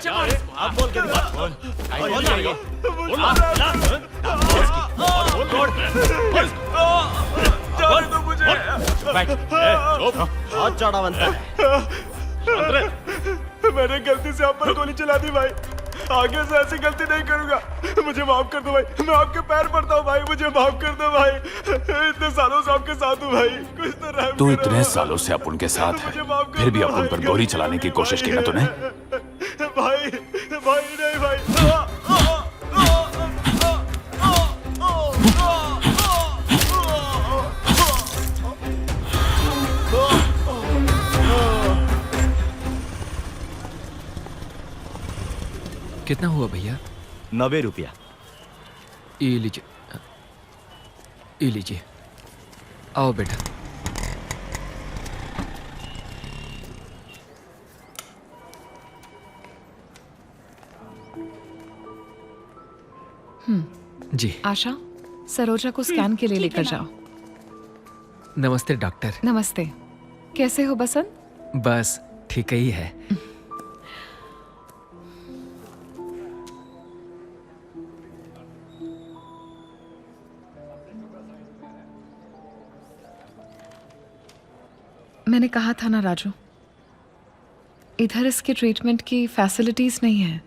पीछे मार। अब बोल के दिखा। बोल जाने दो मुझे। बहुत चौड़ा बनता है। मैंने गलती से आप पर गोली चला दी भाई। आगे से ऐसी गलती नहीं करूंगा। मुझे माफ कर दो भाई। मैं आपके पैर पड़ता हूँ भाई। मुझे माफ कर दो भाई। इतने सालों से आपके साथ हूँ भाई। कुछ तो रहम तू करो। इतने सालों से अपुन के साथ है, फिर भी अपुन पर गोली चलाने की कोशिश की ना तूने? भाई भाई नहीं भाई। कितना हुआ भैया? 90 रुपया। ये लीजिए, ये लीजिए। आओ बेटा। जी। आशा, सरोजा को स्कैन के लिए लेकर जाओ। नमस्ते डॉक्टर। नमस्ते। कैसे हो बसंत? बस ठीक ही है। मैंने कहा था ना राजू, इधर इसके ट्रीटमेंट की फैसिलिटीज नहीं है।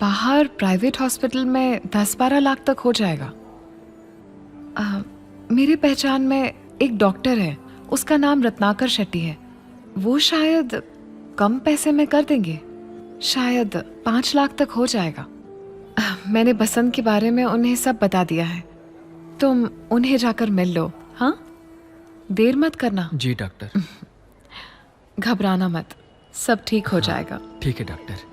बाहर प्राइवेट हॉस्पिटल में 10-12 लाख तक हो जाएगा। मेरे पहचान में एक डॉक्टर है, उसका नाम रत्नाकर शेट्टी है। वो शायद कम पैसे में कर देंगे, शायद 5 लाख तक हो जाएगा। मैंने बसंत के बारे में उन्हें सब बता दिया है। तुम उन्हें जाकर मिल लो। हाँ, देर मत करना। जी डॉक्टर। घबराना मत, सब ठीक हो जाएगा। ठीक है डॉक्टर।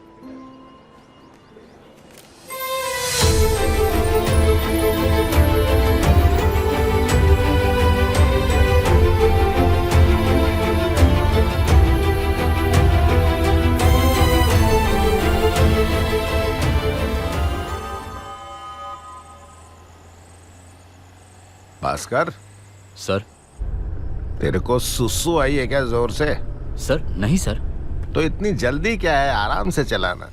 भास्कर सर। तेरे को सुसु आई है क्या जोर से? सर नहीं सर। तो इतनी जल्दी क्या है, आराम से चलाना।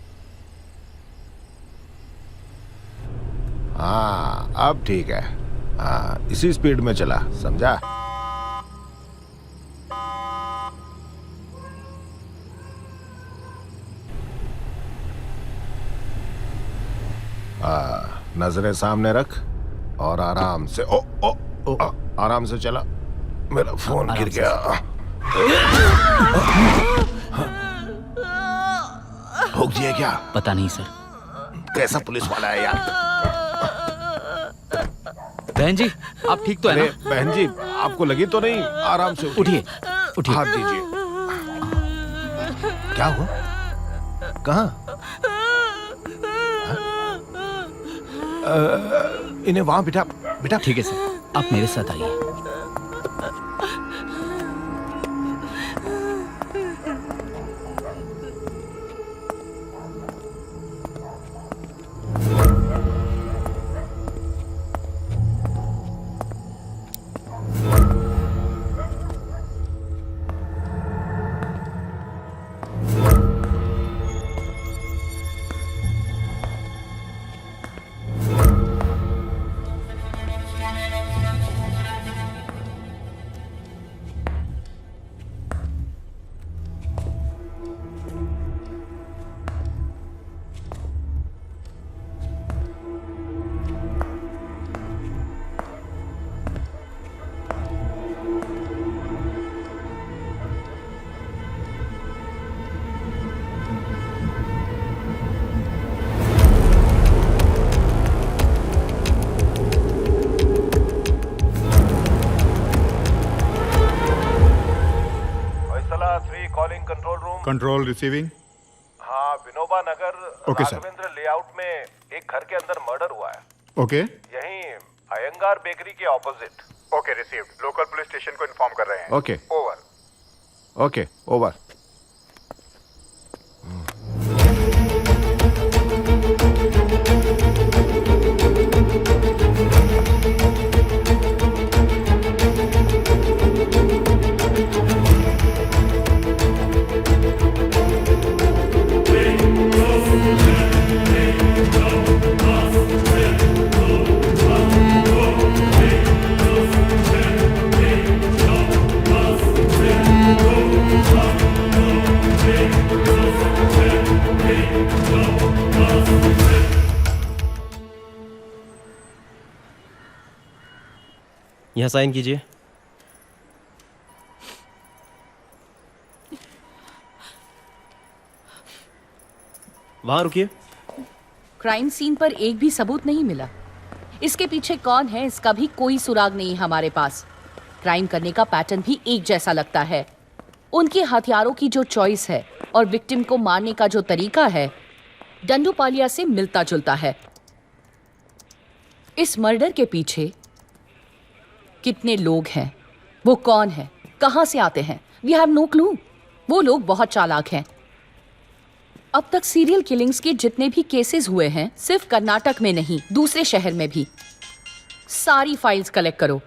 हाँ अब ठीक है। हाँ इसी स्पीड में चला, समझा? नजरें सामने रख और आराम से आराम से चला। मेरा फोन गिर गया। ठोक दिया क्या? पता नहीं सर। कैसा पुलिस वाला है यार? बहन जी आप ठीक तो है ना? बहन जी आपको लगी तो नहीं? आराम से उठिए उठिए। हाथ दीजिए। क्या हुआ? कहाँ? इन्हें वहां बिठा। बेटा ठीक है सर, आप मेरे साथ आइए। Control receiving. हाँ विनोबा नगर ओके सर। राघवेंद्र लेआउट में एक घर के अंदर मर्डर हुआ है। ओके यहीं अयंगार बेकरी के opposite. Okay received. Local police station को इन्फॉर्म कर रहे हैं। Okay over. Okay over. यहाँ साइन कीजिए। वहां रुकिए। क्राइम सीन पर एक भी सबूत नहीं मिला। इसके पीछे कौन है इसका भी कोई सुराग नहीं हमारे पास। क्राइम करने का पैटर्न भी एक जैसा लगता है। उनके हथियारों की जो चॉइस है और विक्टिम को मारने का जो तरीका है डंडूपालिया से मिलता जुलता है। इस मर्डर के पीछे कितने लोग हैं, वो कौन है, कहां से आते हैं, वी हैव नो क्लू। वो लोग बहुत चालाक हैं। अब तक सीरियल किलिंग्स के जितने भी केसेस हुए हैं, सिर्फ कर्नाटक में नहीं, दूसरे शहर में भी। सारी फाइल्स कलेक्ट करो,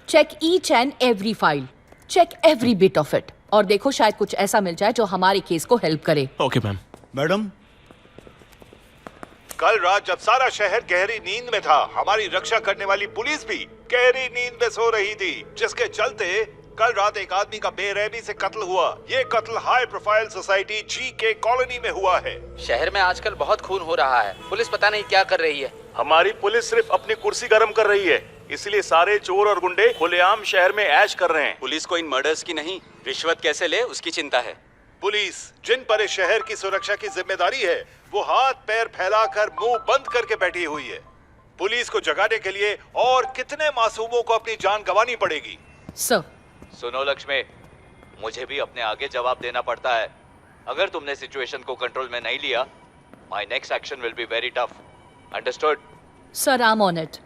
check each and every file, check every bit of it, और देखो शायद कुछ ऐसा मिल जाए जो हमारे केस को हेल्प करे। Okay ma'am. मैडम, कल रात जब सारा शहर गहरी नींद में था, हमारी रक्षा करने वाली पुलिस भी गहरी नींद में सो रही थी, जिसके चलते कल रात एक आदमी का बेरहमी से कत्ल हुआ। ये कत्ल हाई प्रोफाइल सोसाइटी जी के कॉलोनी में हुआ है। शहर में आजकल बहुत खून हो रहा है, पुलिस पता नहीं क्या कर रही है। हमारी पुलिस सिर्फ अपनी कुर्सी गर्म कर रही है, इसलिए सारे चोर और गुंडे खुलेआम शहर में ऐश कर रहे हैं। पुलिस को इन मर्डर्स की नहीं, रिश्वत कैसे ले उसकी चिंता है। पुलिस जिन पर इस शहर की सुरक्षा की जिम्मेदारी है, वो हाथ पैर फैलाकर मुंह बंद करके बैठी हुई है। पुलिस को जगाने के लिए और कितने मासूमों को अपनी जान गंवानी पड़ेगी। सर, सुनो लक्ष्मी, मुझे भी अपने आगे जवाब देना पड़ता है। अगर तुमने सिचुएशन को कंट्रोल में नहीं लिया, my next action will be very tough. Understood? Sir, I am on it.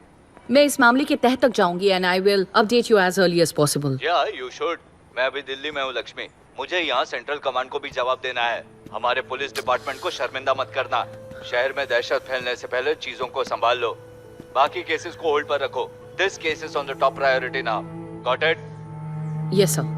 मैं इस मामले के तह तक जाऊंगी and I will update you as early as possible. या यू शुड। मैं अभी दिल्ली में हूँ लक्ष्मी, मुझे यहाँ सेंट्रल कमांड को भी जवाब देना है। हमारे पुलिस डिपार्टमेंट को शर्मिंदा मत करना। शहर में दहशत फैलने से पहले चीजों को संभाल लो। बाकी केसेस को होल्ड पर रखो। This case is on the top priority now. Got it? Yes sir.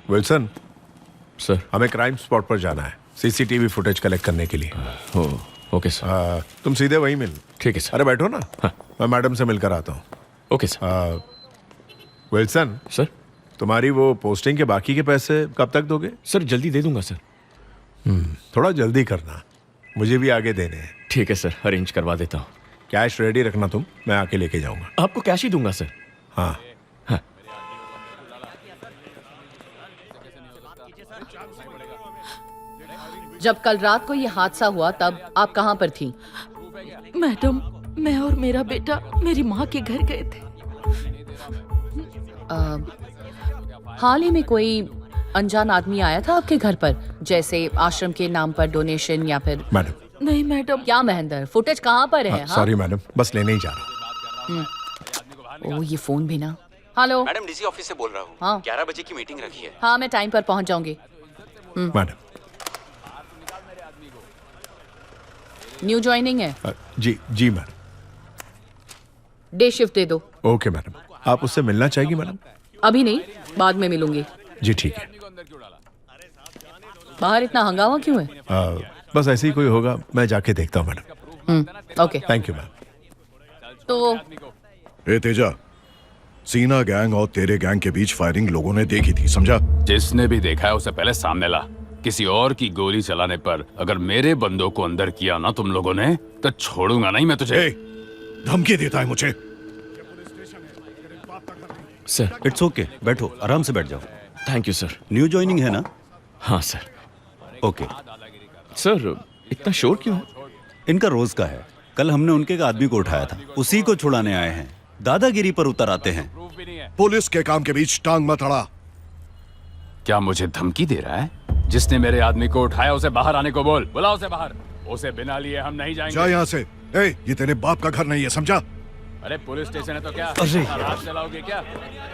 Wilson sir. हमें क्राइम स्पॉट पर जाना है, सीसीटीवी फुटेज कलेक्ट करने के लिए। Okay sir. तुम सीधे वहीं मिल। ठीक है सर। अरे बैठो ना। हाँ। मैं मैडम से मिलकर आता हूँ। Okay sir. विल्सन सर, तुम्हारी वो पोस्टिंग के बाकी के पैसे कब तक दोगे? सर जल्दी दे दूंगा सर। थोड़ा जल्दी करना, मुझे भी आगे देने हैं। ठीक है सर, अरेंज करवा देता हूँ। कैश रेडी रखना तुम, मैं आके लेके जाऊंगा। आपको कैश ही दूंगा सर। हाँ। जब कल रात को ये हादसा हुआ तब आप कहाँ पर थी? मैडम, मैं और मेरा बेटा मेरी माँ के घर गए थे। हाल ही में कोई अनजान आदमी आया था आपके घर पर, जैसे आश्रम के नाम पर डोनेशन या फिर? मैडम। नहीं मैडम। क्या महेंद्र, फुटेज कहाँ पर है? सॉरी मैडम, बस लेने ही जा रहा। ओ, ये फोन भी ना। हेलो मैडम, डीसी ऑफिस से बोल रहा हूँ। हाँ। 11 बजे की मीटिंग रखी है। हाँ, मैं टाइम पर पहुँच जाऊंगी। मैडम। न्यू ज्वाइनिंग है? जी मैडम। डे शिफ्ट दे दो। Okay madam. आप उससे मिलना चाहेगी मैडम? अभी नहीं, बाद में मिलूंगी। जी ठीक है। बाहर इतना हंगामा क्यों है? बस ऐसे ही कोई होगा, मैं जाके देखता हूँ madam. Okay. Thank you ma'am. तो ए तेजा, सीना गैंग और तेरे गैंग के बीच फायरिंग लोगों ने देखी थी, समझा? जिसने भी देखा है उसे पहले सामने ला। किसी और की गोली चलाने पर अगर मेरे बंदों को अंदर किया ना तुम लोगों ने, तो छोड़ूंगा नहीं मैं तुझे। धमकी देता है मुझे। सर इट्स ओके, बैठो, आराम से बैठ जाओ। Thank you sir. New joining है ना? हाँ सर। ओके सर, इतना शोर क्यों है? इनका रोज का है। कल हमने उनके एक आदमी को उठाया था, उसी को छुड़ाने आए हैं। दादागिरी पर उतर आते हैं। पुलिस के काम के बीच टांग मत अड़ा। क्या मुझे धमकी दे रहा है? जिसने मेरे आदमी को उठाया उसे बाहर आने को बोल। बुला उसे बाहर। उसे बिना लिए हम नहीं जाएंगे। जा यहाँ से। ये तेरे बाप का घर नहीं है, समझा? अरे पुलिस स्टेशन है तो क्या? राज चलाओगे क्या?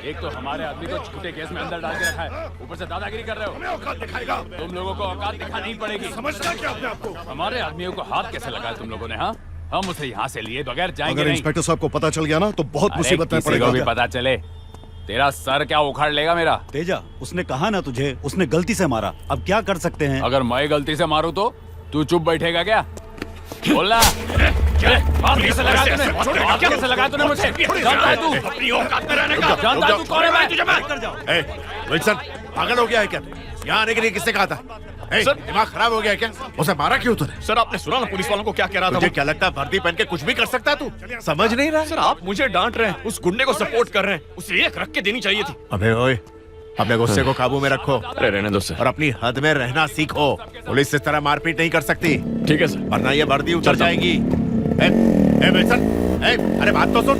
एक तो हमारे आदमी को झूठे केस में अंदर डाल के रखा है, ऊपर से दादागिरी कर रहे हो। औकात दिखाएगा। तुम लोगों को औकात दिखानी पड़ेगी। समझना क्या अपने आपको? हमारे आदमियों को हाथ कैसे लगाया तुम लोगों ने? हाँ, हम उसे यहाँ से लिए बगैर जाएंगे अगर नहीं। इंस्पेक्टर साहब को पता चल गया ना तो बहुत मुसीबत में किसी को भी पड़ेगा। पता चले तेरा सर क्या उखाड़ लेगा मेरा। तेजा, उसने कहा ना तुझे, उसने गलती से मारा। अब क्या कर सकते हैं? अगर मैं गलती से मारूं तो तू चुप बैठेगा क्या? बोलना। कैसे लगा तूने मुझे? जानता है तू? अपनी औकात में रहने का। जानता है तू कौन है? मैं विल्सन, पागल हो गया है क्या? यहाँ आने के लिए किसने कहा था? सर, दिमाग खराब हो गया है क्या? उसे मारा क्यों तूने? सर आपने सुना ना पुलिस वालों को क्या कह रहा था? तुझे क्या लगता है वर्दी पहन के कुछ भी कर सकता है तू? समझ नहीं रहा? सर आप मुझे डांट रहे हैं, उस गुंडे को सपोर्ट कर रहे हैं। उसे एक रख के देनी चाहिए थी। अबे ओए, अपने गुस्से को काबू में रखो। अरे रहने दो सर। और अपनी हद में रहना सीखो। पुलिस इस तरह मारपीट नहीं कर सकती। ठीक है सर। वरना ये वर्दी उतर जाएगी। विल्सन, अरे बात तो सुन।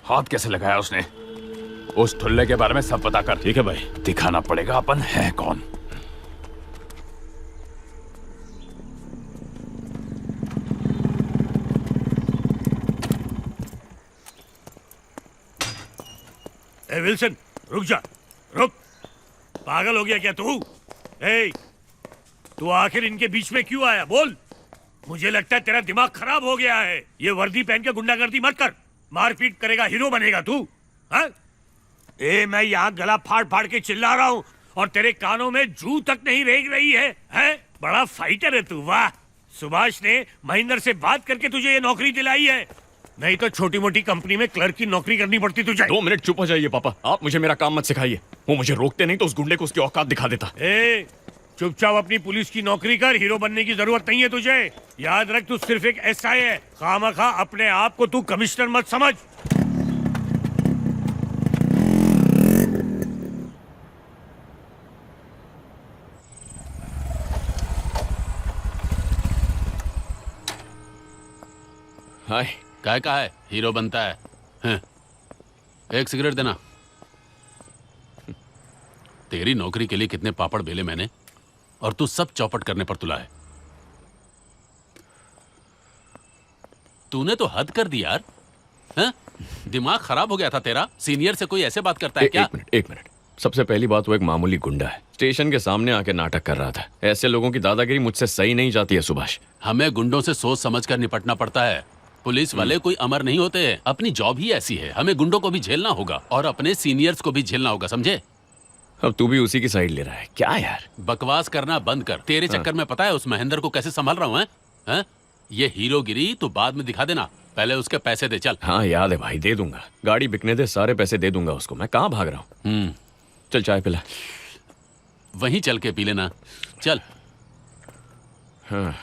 हाथ कैसे लगाया उसने? उस ठुल्ले के बारे में सब पता कर। ठीक है भाई। दिखाना पड़ेगा अपन है कौन। विल्सन, रुक जा, रुक। पागल हो गया क्या तू? तू आखिर इनके बीच में क्यों आया? बोल। मुझे लगता है तेरा दिमाग खराब हो गया है। ये वर्दी पहन के गुंडागर्दी मत कर। मारपीट करेगा, हीरो बनेगा तू। हाँ? मैं यहाँ गला फाड़ फाड़ के चिल्ला रहा हूँ और तेरे कानों में जू तक नहीं रेंग रही है, हैं? बड़ा फाइटर है तू, वाह। सुभाष ने महेंद्र से बात करके तुझे ये नौकरी दिलाई है, नहीं तो छोटी मोटी कंपनी में क्लर्क की नौकरी करनी पड़ती तुझे। 2 मिनट चुप हो जाइए पापा। आप मुझे मेरा काम मत सिखाइए। वो मुझे रोकते नहीं तो उस गुंडे को उसकी औकात दिखा देता। चुपचाप अपनी पुलिस की नौकरी कर। हीरो बनने की जरूरत नहीं है तुझे। याद रख, तू सिर्फ एक एसआई है। खामखा अपने आप को तू कमिश्नर मत समझ। हाय। काय का है? हीरो बनता है, हैं? एक सिगरेट देना। तेरी नौकरी के लिए कितने पापड़ बेले मैंने, और तू सब चौपट करने पर तुला है। तूने तो हद कर दी यार। हैं? दिमाग खराब हो गया था तेरा? सीनियर से कोई ऐसे बात करता है क्या? एक मिनट। सबसे पहली बात, वो एक मामूली गुंडा है। स्टेशन के सामने आके नाटक कर रहा था। ऐसे लोगों की दादागिरी मुझसे सही नहीं जाती है सुभाष। हमें गुंडों से सोच समझ कर निपटना पड़ता है। पुलिस वाले कोई अमर नहीं होते हैं। अपनी जॉब ही ऐसी है। हमें गुंडों को भी झेलना होगा और अपने सीनियर्स को भी झेलना होगा, समझे? अब तू भी उसी की साइड ले रहा है क्या यार? बकवास करना बंद कर। तेरे चक्कर में पता है उस महेंद्र को कैसे संभाल रहा हूँ? हैं? ये हीरोगिरी तो बाद में दिखा देना, पहले उसके पैसे दे। चल। हाँ याद है भाई, दे दूंगा। गाड़ी बिकने दे, सारे पैसे दे दूंगा उसको। मैं कहाँ भाग रहा हूँ। चल चाय पिला। वहीं चल के पी लेना। चल। हाँ।